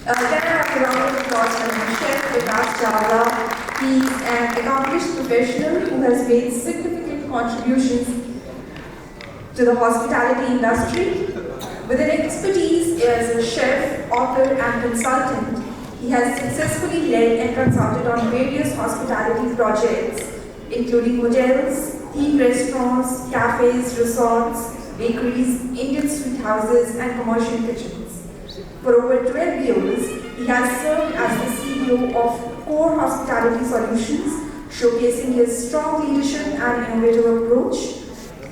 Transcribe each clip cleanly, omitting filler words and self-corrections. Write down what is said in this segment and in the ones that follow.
Can I have a round of applause for my chef Vikas Chawla? He is an accomplished professional who has made significant contributions to the hospitality industry. With an expertise as a chef, author, and consultant, he has successfully led and consulted on various hospitality projects, including hotels, themed restaurants, cafes, resorts, bakeries, Indian sweet houses, and commercial kitchens. For over 12 years, he has served as the CEO of Core Hospitality Solutions, showcasing his strong leadership and innovative approach.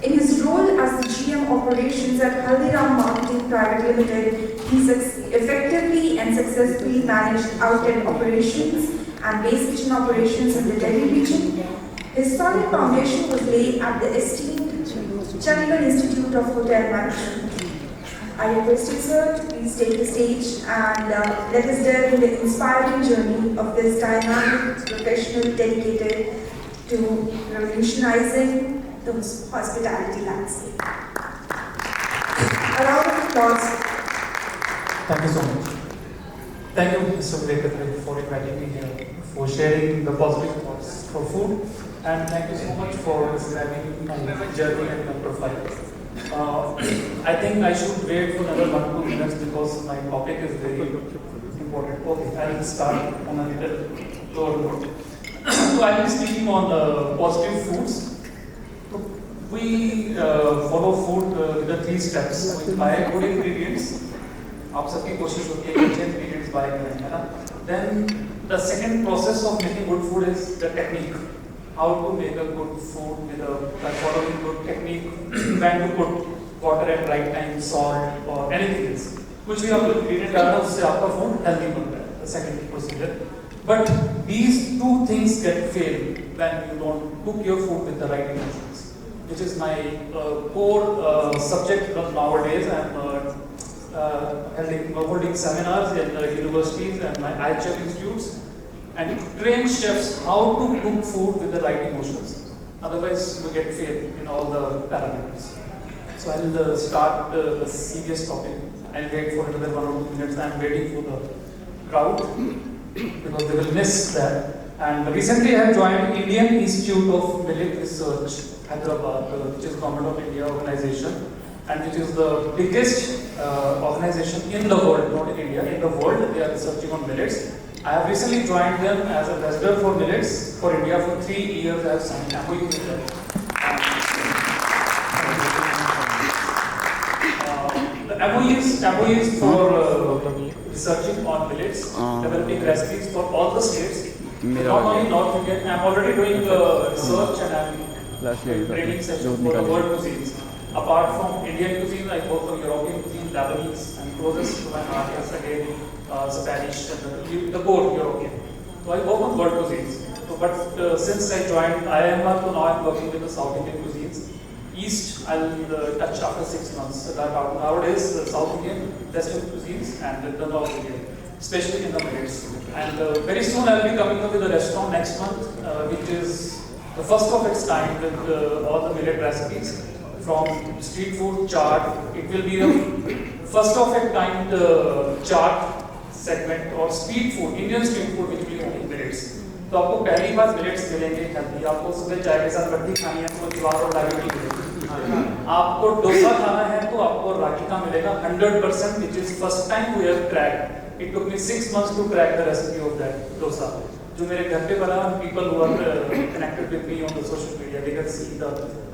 In his role as the GM operations at Haldiram Marketing Private Limited, he effectively and successfully managed outlet operations and base kitchen operations in the Delhi region. His solid foundation was laid at the esteemed Chandigarh Institute of Hotel Management. I request you, sir, to please take the stage and let us delve in the inspiring journey of this dynamic professional dedicated to revolutionizing the hospitality landscape. A round of applause. Thank you so much. Thank you, Mr. Vivek, for inviting me here, for sharing the positive thoughts for food, and thank you so much for describing my journey and my profile. I think I should wait for another 1-2 minutes because my topic is very important. Okay, I will start on a little lower note. So I will be speaking on positive foods. We follow food with the 3 steps. We buy good ingredients. आप सबकी कोशिश होती है कि अच्छे ingredients buy करें, है ना? Then the second process of making good food is the technique. How to make a good food by following good technique, when to put water at right time, salt or anything else. Which we have to ingredient डालना उससे आपका food healthy बनता है. The second procedure. But these 2 things get failed when you don't cook your food with the right ingredients, which is my core subject nowadays. I'm holding seminars in universities and my iChef institutes and train chefs how to cook food with the right emotions. Otherwise, you get failed in all the parameters. So I will start the serious topic. I'll wait for another 1 or 2 minutes. I'm waiting for the crowd because they will miss that. And recently I have joined Indian Institute of Millet Research, Hyderabad, which is Government of India organization, and which is the biggest organization in the world, not in India, in the world. They are researching on millets. I have recently joined them as ambassador for millets for India for 3 years. I have signed MOU with them. The MOU is for researching on millets, developing recipes for all the states, not only North Indian. I am already doing research and I am training sessions for the world cuisines. Apart from Indian cuisine, I work on European cuisine, Lebanese, and closest to my heart is again Spanish and the core European. So I work on world cuisines. So, but since I joined IIMR, so now I'm working with the South Indian cuisines. East, I'll touch after 6 months. So that nowadays, South Indian, Western cuisines, and the North Indian, especially in the millets. And very soon I'll be coming up with a restaurant next month, which is the first of its kind with all the millet recipes. From street food chart, it will be a first of its kind chart segment or street food, Indian street food, which will be only millets. तो आपको पहली बार millets मिलेंगे healthy. आपको सुबह चाय के साथ रोटी खानी है तो ज्वार और रागी मिलेगी. आपको डोसा खाना है तो आपको रागी का मिलेगा 100%, which is first time we have cracked. It took me 6 months to crack the recipe of that dosa. जो मेरे घर पे बना, people who are connected with me on the social media, they can see I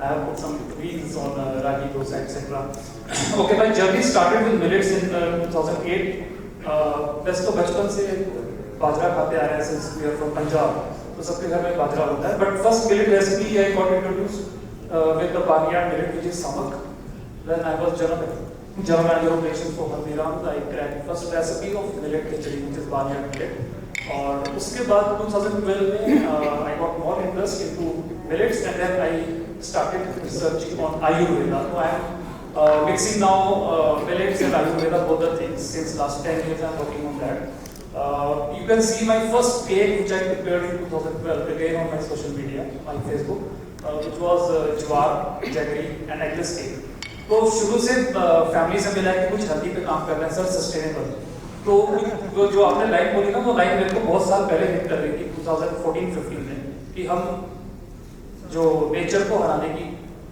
have put some reels on ragi dosa, etc. Okay, my journey started with millets in 2008. वैसे तो बचपन से बाजरा खाते आ रहे हैं since we are from Punjab, तो सबके घर में बाजरा होता है. But first millet recipe I got introduced with the barnyard millet, which is samak. Then I was general manager of operations for Haldiram. I cracked first recipe of millet khichdi, which is barnyard millet. और उसके बाद 2012 में I got more interest into millets and then I started researching on Ayurveda. So I am mixing now millets and Ayurveda, both the things. Since last 10 years I am working on that. You can see my first cake which I prepared in 2012 again on my social media, my Facebook, which was jawar, jaggery and eggless cake. तो शुरू से family से मिला कि कुछ healthy पे काम कर रहे हैं सर, सस्टेनेबल. तो वो जो आपने लाइन बोली ना, वो लाइन मेरे को बहुत साल पहले हिट कर रही थी 2014-15 में, कि हम जो नेचर को हराने की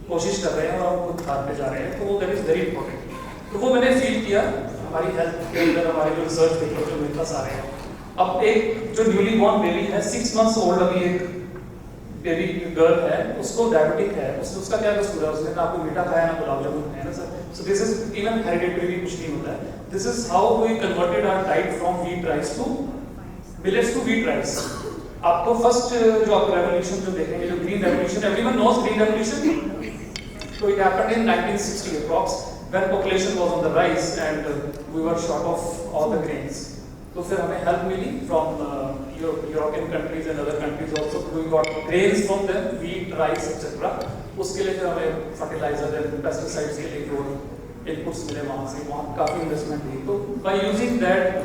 कोशिश कर रहे हैं और हम खुद हारते जा रहे हैं, तो वो दैट इज वेरी इंपॉर्टेंट। तो वो मैंने फील किया हमारी हेल्थ के अंदर, हमारे जो रिसर्च पेपर जो मेरे पास आ रहे हैं। अब एक जो न्यूली बॉर्न बेबी है, 6 मंथ्स ओल्ड अभी एक बेबी गर्ल है, उसको डायबिटिक है, उसका क्या कसूर है? उसने ना कोई मीठा खाया ना गुलाब जामुन खाया ना sir. So this is even hereditary, कुछ नहीं होता है। This is how we converted our diet from wheat rice to millets to wheat rice. आपको फर्स्ट जो आप रेवोल्यूशन जो देखेंगे, जो green revolution, everyone knows green revolution, so it happened in 1960 approx, when population was on the rise and we were short of all the grains. तो फिर हमें help milli from European countries and other countries also. We got grains from them, wheat, rice, etc. उसके लिए फिर हमें fertilizer and pesticides के लिए जो inputs मिले वहाँ काफी investment हुई। तो by using that,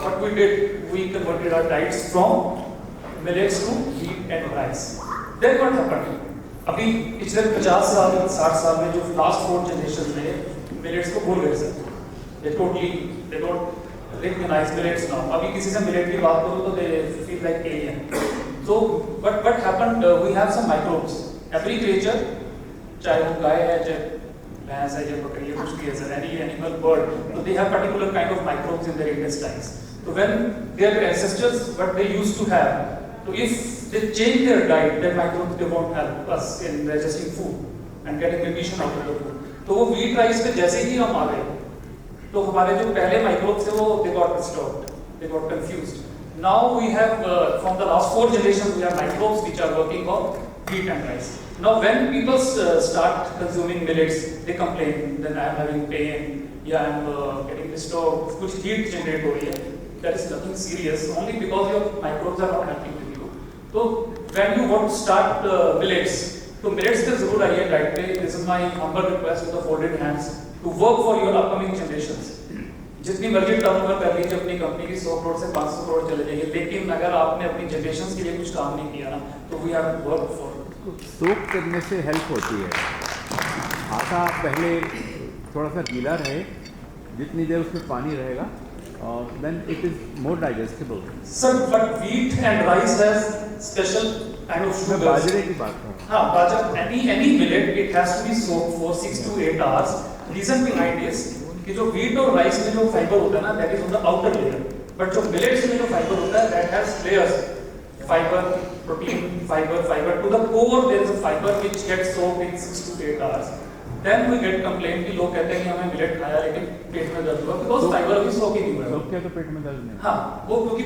what we did, we converted our diets from millets to wheat and rice. Then what happened? अभी पिछले 50 साल 60 साल में जो लास्ट 4 जनरेशन ने मिलेट्स को भूल गए sir. They don't recognise millets now. अभी किसी से मिलेट की बात करो तो they feel like alien. So but what happened, we have some microbes. Every creature, चाहे वो गाय है, चाहे भैंस है, चाहे बकरी है, कुछ भी है सर, एनी एनिमल, बर्ड, तो they have particular kind of microbes in their intestines. तो when their ancestors what they used to have, so if they change their diet, then microbes they won't help us in digesting food and getting nutrition out of the food. तो वो wheat rice पे जैसे ही हम आ गए, तो हमारे जो पहले microbes थे वो they got disturbed, they got confused. Now we have from the last 4 generations we have microbes which are working on wheat and rice. Now when people start consuming millets, they complain that I am having pain, yeah, I am getting disturbed, कुछ heat generate हो रही है. That is nothing serious, only because your microbes are not helping. तो when you want to start millets, तो millets पे जरूर आइए diet पे। This is my humble request with the folded hands to work for your upcoming generations. जितनी मर्जी turnover कर लीजिए अपनी कंपनी की, 100 करोड़ से 500 करोड़ चले जाइए, लेकिन अगर आपने अपनी जनरेशंस के लिए कुछ काम नहीं किया ना, तो we have to work for it. सोक करने से हेल्प होती है। आटा पहले थोड़ा सा गीला रहे, जितनी देर उसमें पानी रहेगा, then it is more digestible. Sir, but wheat and rice has special kind of मैं sugars. बाजरे की बात कर रहा हूँ। हाँ, बाजरा, any millet, it has to be soaked for 6 to 8 hours. Reason behind is कि जो wheat और rice में जो fiber होता है ना, that is on the outer layer. But जो millets में जो fiber होता है, that has layers. Fiber, protein, fiber. To the core there is a fiber which gets soaked in 6 to 8 hours. Then we get complaint कि लोग कहते हैं कि हमें मिलेट खाया लेकिन पेट में दर्द हुआ, because fiber अभी सोक ही नहीं हुआ है। सोक किया तो पेट में दर्द नहीं। हाँ, वो क्योंकि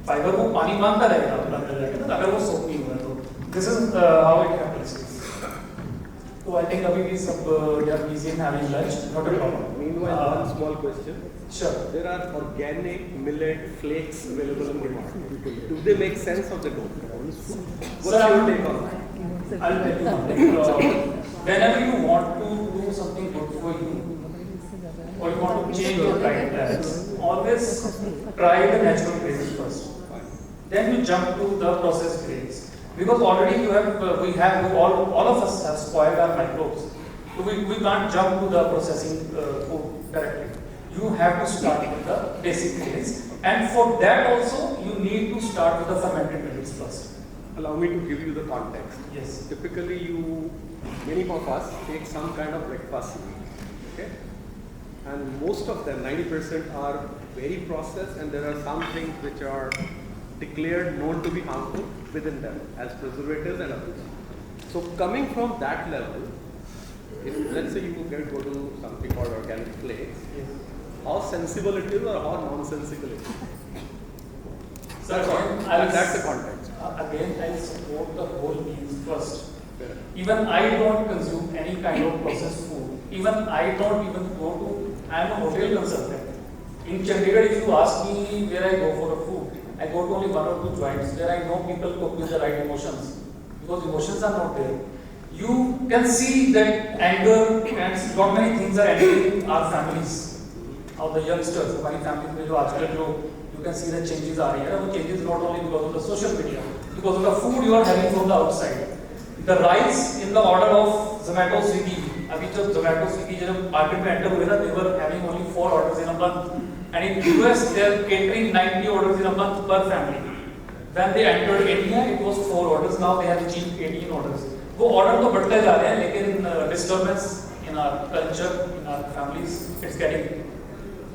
फाइबर वो पानी मांगता रहेगा अंदर जाके, अगर वो सोक नहीं हुआ तो this is how it happens. तो आई थिंक अभी भी सब they are busy in having lunch, not a problem. Meanwhile, one small question. Sure. There are organic millet flakes available in the market. Do they make sense of the dough? What's Sir, your take on that? I'll tell you one thing. Whenever you want to do something good for you, or you want to change your diet plans, always try the natural grains first. Then you jump to the processed grains, because already we have all of us have spoiled our microbes. So we can't jump to the processing food directly. You have to start with the basic grains, and for that also you need to start with the fermented millets first. Allow me to give you the context. Yes. Typically, many of us take some kind of breakfast, okay? And most of them, 90%, are very processed, and there are some things which are declared known to be harmful within them as preservatives and others. So coming from that level, if let's say you go to something called organic flakes, how sensible it is or how nonsensical it is? Sir, That's the context. Again, I support the whole meals first. Even I don't consume any kind of processed food. Even I don't even go to, I am a hotel consultant. In Chandigarh, if you ask me where I go for a food, I go to only 1 or 2 joints where I know people cook with the right emotions. Because emotions are not there. You can see that anger and lot many things are entering our families. How the youngsters, हमारी families में जो आजकल जो you can see the changes are here. वो changes not only because of the social media, because of the food you are having from the outside. The rise in the order of Zomato, Swiggy. अभी जब Zomato, Swiggy जब market में enter हुए ना, they were having only 4 orders in a month, and And in US, they are catering 90 orders in a month per family. When they entered India, it was 4 orders. Now they have achieved 18 orders. वो order तो बढ़ते जा रहे हैं, लेकिन disturbance in our culture, in our families, it's getting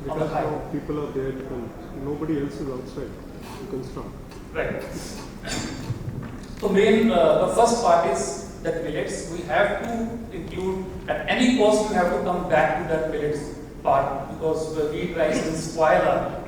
on the high. People are there because nobody else is outside. You can start. Right. So main, the first part is that millets. We have to include at any cost. You have to come back to that millets part because wheat, rice will spoil our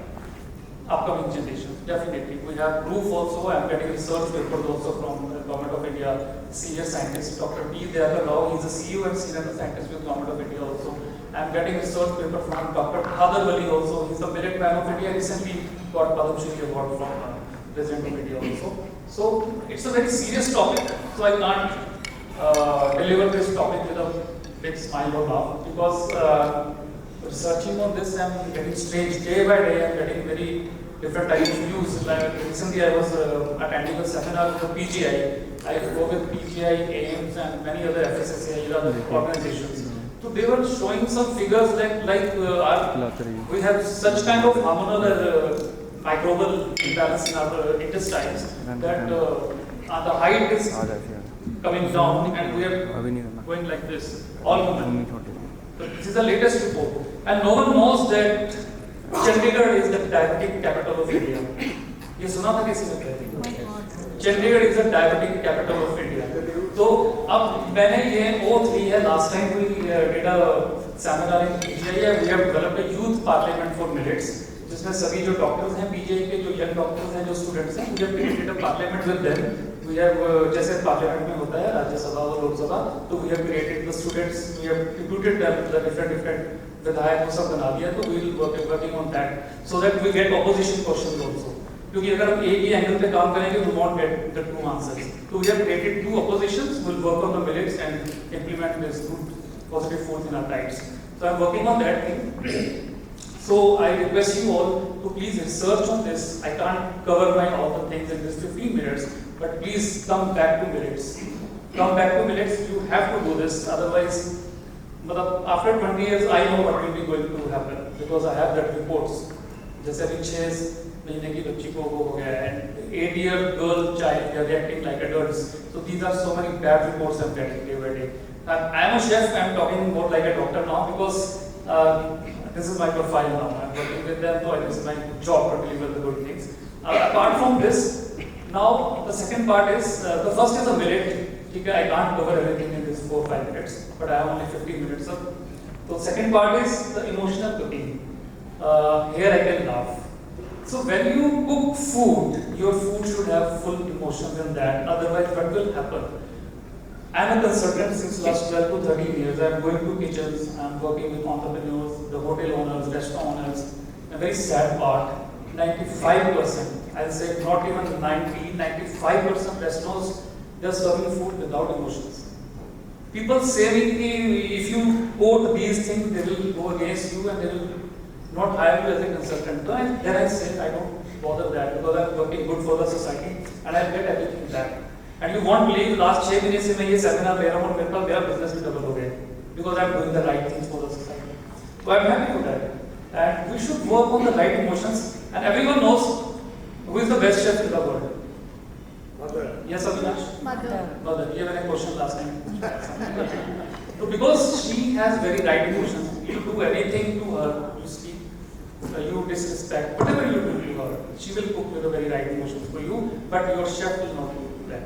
upcoming generations. Definitely, we have proof also. I am getting research papers also from the Government of India senior scientist Dr. P. Deyagar Rao. He is the CEO and senior scientist with Government of India also. I am getting research paper from Dr. Khader Wali also. He is the Millet Man of India. Recently got Padma Shri Award from President of India also. So it's a very serious topic. So I can't deliver this topic with a big smile or laugh because researching on this I am getting strange day by day. I am getting very different types of news. Like recently I was attending a seminar with the PGI. I go with PGI, AIMS and many other FSSAI other organizations. So they were showing some figures we have such kind of hormonal microbial imbalance in our intestines that the height is coming down and we are going like this, all women. So this is the latest report. And no one knows that Chandigarh is the diabetic capital of India. ये सुना था किसी ने? Chandigarh is the diabetic capital of India. तो अब मैंने ये O3 है. Last time we did a seminar in PGI. We have developed a youth parliament for millets. जिसमें सभी जो डॉक्टर्स हैं PGI के, जो यंग डॉक्टर्स हैं, जो स्टूडेंट्स हैं, we have created a parliament with them. We have जैसे पार्लियामेंट में होता है राज्यसभा और लोकसभा, तो we have created the students. We have recruited them the different विधायक को सब बना दिया. तो we will working on that so that we get opposition questions also. क्योंकि अगर हम एक ही एंगल पे काम करेंगे, we won't get the true answers. So we have created 2 oppositions. We'll work on the millets and implement this good positive foods in our diets. So I'm working on that thing. So I request you all to please research on this. I can't cover all the things in this 15 minutes, but please come back to millets. Come back to millets. You have to do this. Otherwise, after 20 years, I know what will be going to happen because I have that reports. जैसे अभी 6 महीने की बच्ची को वो हो गया है, and 8-year girl child, they are reacting like adults. So these are so many bad reports I'm getting day by day. I am a chef. I'm talking more like a doctor now because this is my profile now. I'm working with them, so this is my job to deliver the good things. Apart from this, now the second part is the first is a millet. I can't cover everything in this 4-5 minutes, but I have only 15 minutes up. So second part is the emotional cooking. Here I can laugh. So when you cook food, your food should have full emotions in that. Otherwise, what will happen? I am a consultant since last 12 to 13 years. I am going to kitchens. I am working with entrepreneurs, the hotel owners, restaurant owners. A very sad part. 95%, I'll say not even 95% restaurants, they are serving food without emotions. People say if you quote these things, they will go against you and they will not hire you as a consultant. Then I say I don't bother that because I'm working good for the society and I get everything back. And you won't believe last 6 महीने से मैं ये seminar ले रहा हूँ और मेरे पास मेरा बिजनेस भी डबल हो गया because I'm doing the right things for the society. So I'm happy with that. And we should work on the right emotions. And everyone knows who is the best chef in the world. Mother. Yes, Avinash? Mother. ये मैंने question last time. So because she has very right emotions, you do anything to her, you speak, you disrespect, whatever you do to her, she will cook with a very right emotions for you, but your chef will not do that.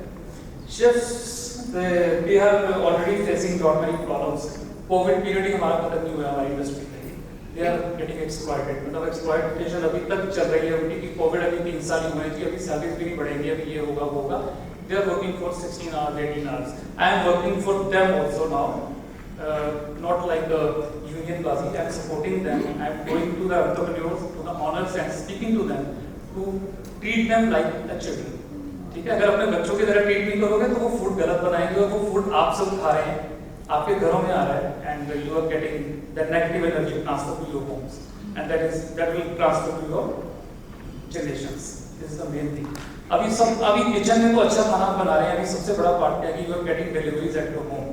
Chefs, they are already facing lot many problems. COVID period ही हमारा खत्म नहीं हुआ हमारी industry में. They are getting exploited. मतलब exploitation अभी तक चल रही है उनकी कि COVID अभी 3 साल ही हुए थी, अभी salaries भी नहीं बढ़ेंगी, अभी ये होगा वो होगा. They are working for 16 hours, 18 hours. I am working for them also now. Not like the union Bazi, I am supporting them. I am going to the entrepreneurs, to the owners and speaking to them to treat them like a children. ठीक है, अगर अपने बच्चों की तरह treat नहीं करोगे तो वो फूड गलत बनाएंगे और वो फूड आप सब खा रहे हैं, आपके घरों में आ रहा है and you are getting that negative energy transfer to your homes and that will transfer to your generations. This is the main thing. अभी किचन में तो अच्छा खाना बना रहे हैं. अभी सबसे बड़ा पार्ट क्या है कि you are getting deliveries at your home.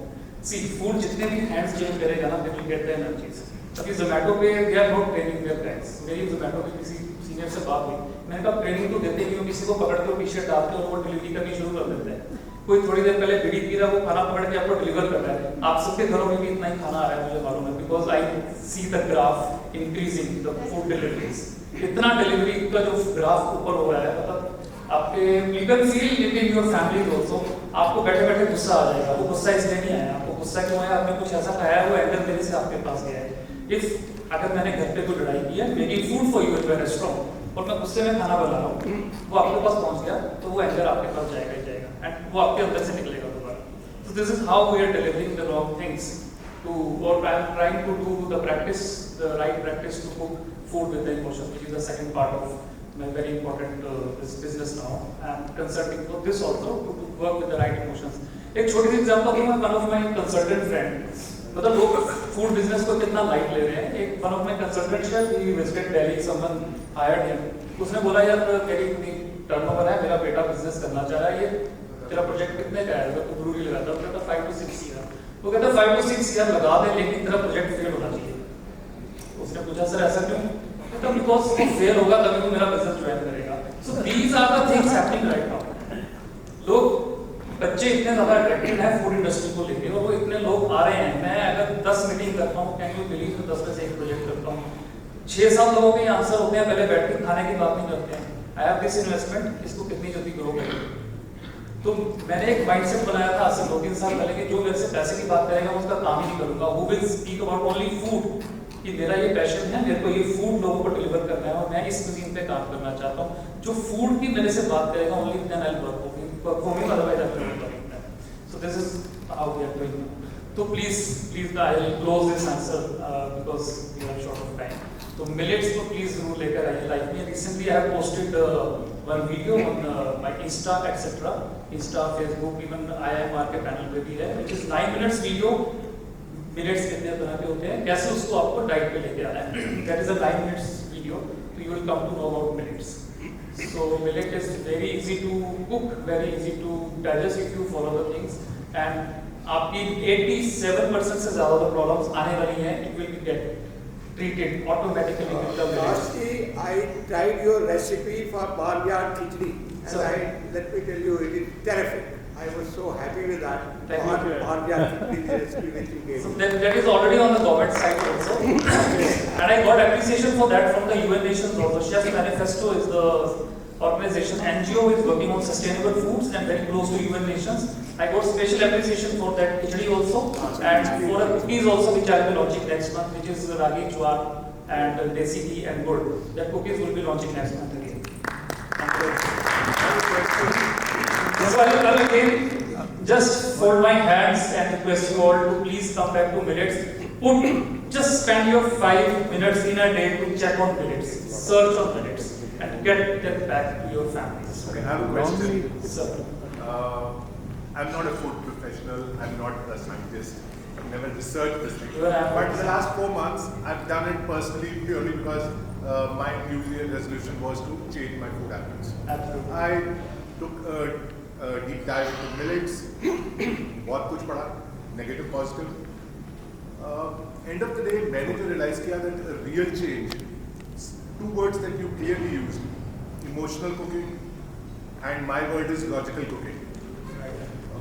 See, food जितने भी hands change करेगा ना, they will get the energies. अभी जोमेटो पे they are not training there guys. मेरी जोमेटो के किसी सीनियर से बात हुई, मैंने कहा ट्रेनिंग तो देते नहीं हो, किसी को पकड़ के टी-शर्ट डालते हो और वो डिलीवरी करनी शुरू कर देते हैं। कोई थोड़ी देर पहले बीड़ी पी रहा है, वो खाना पकड़ के आपको डिलीवर कर रहा है। आप सबके घरों में भी इतना ही खाना आ रहा है, मुझे मालूम है, because I see the graph increasing the food deliveries. इतना डिलीवरी का जो ग्राफ ऊपर हो रहा है, मतलब आपके you can feel in your family also. आपको बैठे बैठे गुस्सा आ जाएगा। वो गुस्सा इसलिए नहीं आया, आपको गुस्सा क्यों आया? आपने कुछ ऐसा खाया है, वो एंगर मेरे से आपके पास गया है। इफ अगर मैंने घर पे कोई लड़ाई की है, making food for you in restaurant, और मैं गुस्से में खाना बना रहा हूँ, वो आपके पास पहुंच गया, तो वो एंगर आपके पास जाएगा ही जाएगा, एंड वो आपके अंदर से निकलेगा दोबारा। So this is how we are delivering the wrong things to, or I am trying to do the practice, the right practice to cook food with the emotion, which is the second part of my very important this business now. I am consulting for this also to work with the right emotions. एक छोटी सी example दूंगा, one of my consultant friend, मतलब लोग food business को कितना light ले रहे हैं। एक one of my consultant chef, he visited Delhi, someone hired him. उसने बोला यार तेरी इतनी टर्नओवर है, मेरा बेटा बिजनेस करना चाह रहा है, ये तेरा प्रोजेक्ट कितने का है? अगर तू जरूरी लगाता है, कहता 5 to 6 ईयर। वो कहता 5 to 6 ईयर लगा दे, लेकिन तेरा प्रोजेक्ट फेल होना चाहिए। उसने पूछा सर ऐसा क्यों? कहता बिकॉज वो फेल होगा तभी वो मेरा बिजनेस ज्वाइन करेगा। So these are the things happening right now. लोग बच्चे इतने ज्यादा अट्रैक्टिव हैं फूड इंडस्ट्री को लेके, और वो इतने लोग आ रहे हैं। मैं अगर 10 मीटिंग करता हूँ, कैन यू बिलीव, तो 10 में से एक प्रोजेक्ट करता हूँ। 6-7 लोगों के आंसर होते हैं, पहले बैठ के खाने की बात नहीं करते हैं। आई हैव दिस इन्वेस्टमेंट, इसको कितनी जल्दी ग्रो करेंगे। तो मैंने एक माइंडसेट बनाया था आज से 2-3 साल पहले कि जो मेरे से पैसे की बात करेगा, मैं उसका काम ही नहीं करूंगा। Who will speak about only food, कि मेरा ये पैशन है, मेरे को ये फूड लोगों को डिलीवर करना है और मैं इस कुजीन पे काम करना चाहता हूँ। जो फूड की मेरे से बात करेगा, only then I will work for me, otherwise I will not work. So this is how we are doing. तो please I will close this answer because we are short of time. तो millets को please जरूर लेकर आइए life में। Recently I have posted one video on my Insta etc. Insta, Facebook, even IIMR के panel पे भी है, which is 9 minutes video। Millets कितने तरह के होते हैं, कैसे उसको आपको डाइट पे लेके आना है, that is a 9 minutes video, so you will come to know about millets. So millet is very easy to cook, very easy to digest if you follow the things, and आपकी 87% से ज़्यादा जो problems आने वाली हैं, it will be get treated automatically with the millets. Lastly, I tried your recipe for barnyard khichdi, and let me tell you, it is terrific. I was so happy with that barnyard khichdi recipe which you gave. So that is already on the government site also, and I got appreciation for that from the UN Nations also. Chef Manifesto is the organization, NGO is working on sustainable foods and very close to UN Nations. I got special appreciation for that khichdi also, and for the cookies also, which I will be launching next month, which is ragi jowar and desi ghee and gur. That cookies will be launching next month again. Yes, I will again just fold my hands and request you all to please come back to millets. Just spend your 5 minutes in a day to check on millets, search on millets, and get them back to your families. Okay, I have a question. Sir. I'm not a food professional, I'm not a scientist, I've never researched this thing. You are But in the last 4 months, I've done it personally purely because my New Year resolution was to change my food habits. Absolutely. I took a deep dive into millets, बहुत कुछ पढ़ा, negative, positive. End of the day, मैंने जो realize किया that a real change, 2 words that you clearly used, emotional cooking, and my word is logical cooking.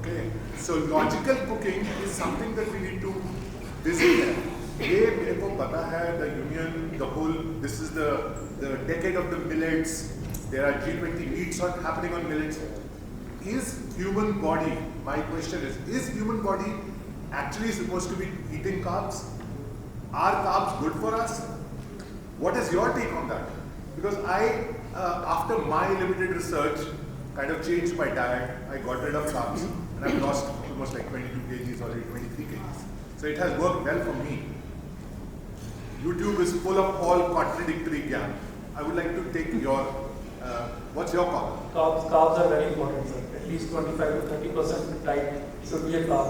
Okay, so logical cooking is something that we need to visit. ये मेरे को पता है the union, the whole, this is the decade of the millets. There are G20 meets happening on millets. Is human body, my question is human body actually supposed to be eating carbs? Are carbs good for us? What is your take on that? Because I, after my limited research, kind of changed my diet. I got rid of carbs and I've lost almost like 22 kgs, already 23 kgs. So it has worked well for me. YouTube is full of all contradictory gyan. I would like to take your, what's your call? Carbs are very important, sir. At least 25 to 30% diet should be a carb.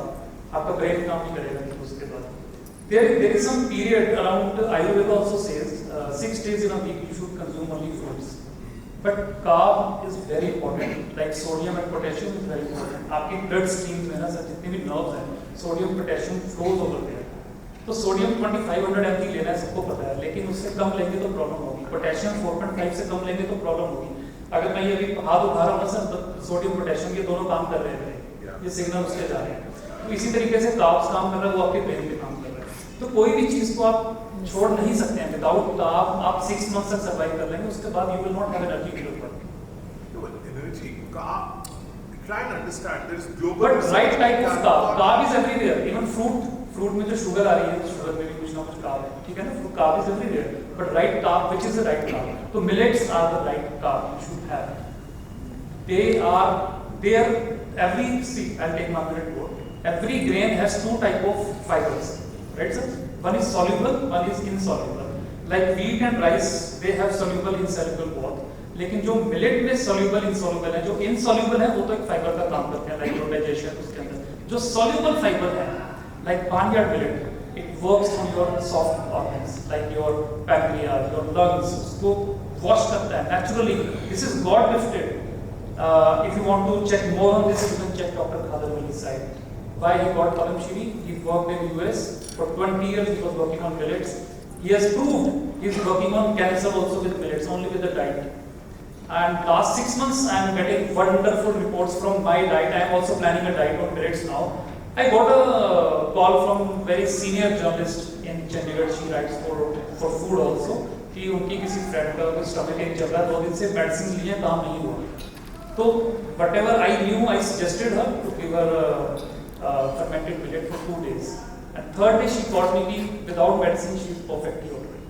आपका brain काम नहीं करेगा कि उसके बाद. There is some period around, Ayurveda also says, 6 days in a week you should consume only fruits. But carb is very important, like sodium and potassium is very important. आपकी blood streams में ना sir जितने भी nerves हैं, sodium, potassium flows over there. तो तो sodium 2500 mg लेना है, सबको पता है, लेकिन उससे कम लेंगे तो प्रॉब्लम होगी। पोटेशियम 4.5 से कम लेंगे तो प्रॉब्लम होगी। अगर मैं ये अभी हाथ उठा रहा हूँ ना सर, सोडियम पोटेशियम ये दोनों काम कर रहे हैं, ये सिग्नल उसके जा रहे हैं। तो इसी तरीके से कार्ब्स काम कर रहा है, वो आपके ब्रेन पे काम कर रहा है। तो कोई भी चीज़ को आप छोड़ नहीं सकते हैं विदाउट कार्ब। आप 6 मंथ्स तक सर्वाइव कर लेंगे, उसके बाद you will not have energy to work. Energy, carb. Try and understand. There is global. But right type of carb, carb is everywhere. Even fruit में जो शुगर आ रही है, शुगर में भी कुछ ना कुछ कार्ब है, ठीक है ना? Carb is everywhere. But right carb, which is the right carb? तो millets are the right carb you should have. They are every. See, I'll take my millet board. Every grain has 2 type of fibers, right sir? One is soluble, one is insoluble. Like wheat and rice, they have soluble, insoluble both. लेकिन जो millet में soluble, insoluble है, जो insoluble है वो तो एक fibre का काम करते हैं, लाइक योर डाइजेशन, उसके अंदर जो soluble फाइबर है, like barnyard millet, it works on your soft organs, like your pancreas, your lungs, उसको wash करता है naturally. This is God gifted. If you want to check more on this, you can check Dr. Khader Wali's site. Why he got Padam Shri? He worked in US for 20 years. He was working on millets. He has proved he is working on cancer also with millets, only with the diet. And last 6 months, I am getting wonderful reports from my diet. I am also planning a diet on millets now. I got a call from very senior journalist in Chandigarh. She writes for food also. कि उनकी किसी friend का कोई stomach एक चल रहा है, 2 दिन से मेडिसिन लिए, काम नहीं हुआ। तो whatever I knew, I suggested her to give her fermented millet for 2 days. And 3rd day she called me without medicine she is perfectly alright.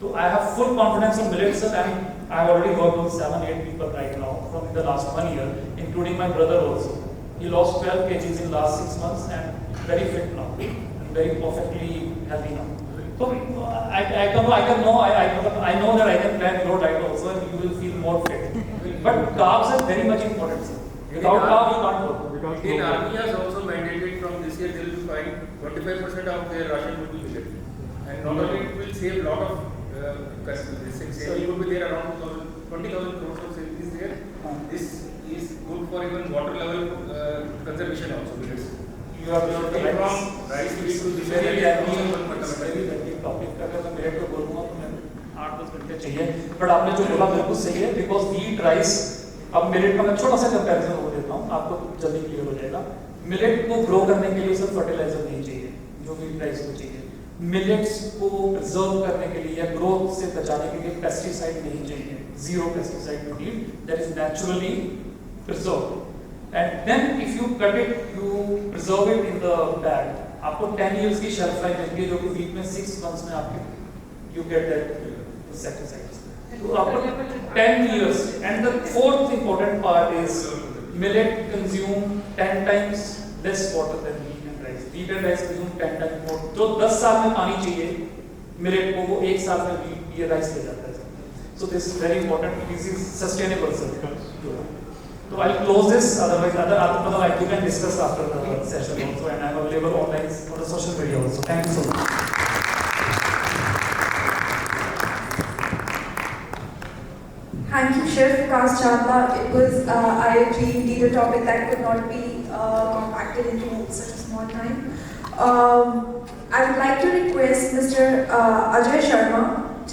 So I have full confidence on millets, sir, and I have already worked with 7-8 people right now from the last 1 year, including my brother also. He lost 12 kgs in last 6 months and very fit now, and very perfectly healthy now. So I know that I can plan your diet also, and you will feel more fit. But carbs are very much important, sir. Without carbs, you can't work. In army has also mandated from this year they will find 25% of their ration will be millet, and not only it will save lot of saving would be there around 20,000 crores of saving is there. This is good for even water level conservation also because You are from rice to this very very topic का अगर मैं मेरे को बोलूँगा तो मैं 8-10 घंटे चाहिए। बट आपने जो बोला बिल्कुल सही है, बिकॉज व्हीट राइस, अब मिलेट का मैं छोटा सा कंपैरिजन हो देता हूँ, आपको जल्दी क्लियर हो जाएगा। मिलेट को ग्रो करने के लिए सिर्फ फर्टिलाइजर नहीं चाहिए जो व्हीट राइस को चाहिए। मिलेट्स को प्रिजर्व करने के लिए या ग्रोथ से बचाने के लिए पेस्टिसाइड नहीं चाहिए, 0 pesticide you need, that is naturally preserved. And then if you cut it, you preserve it in the bag, आपको 10 इयर्स की शेल्फ लाइफ मिलती है, जो कि वीक में 6 मंथ्स में आपके यू गेट दैट इंसेक्टिसाइड्स। तो आपको 10 years. And the 4th important part is millet consume 10 times less water than wheat and rice. Wheat and rice consume 10 times more. जो 10 साल में पानी चाहिए millet को, वो 1 साल में wheat या rice ले जाता है। So this is very important. This is sustainable, sir. So I'll close this. Otherwise, you can discuss after the session also, and I'm available online on the social media also. Thank you so much. Thank you, Chef Vikas Chawla. It was, I agree, indeed a topic that could not be compacted into such a small time. I would like to request Mr. Ajay Sharma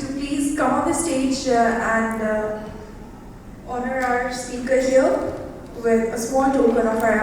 to please come on the stage and honor our speaker here with a small token of our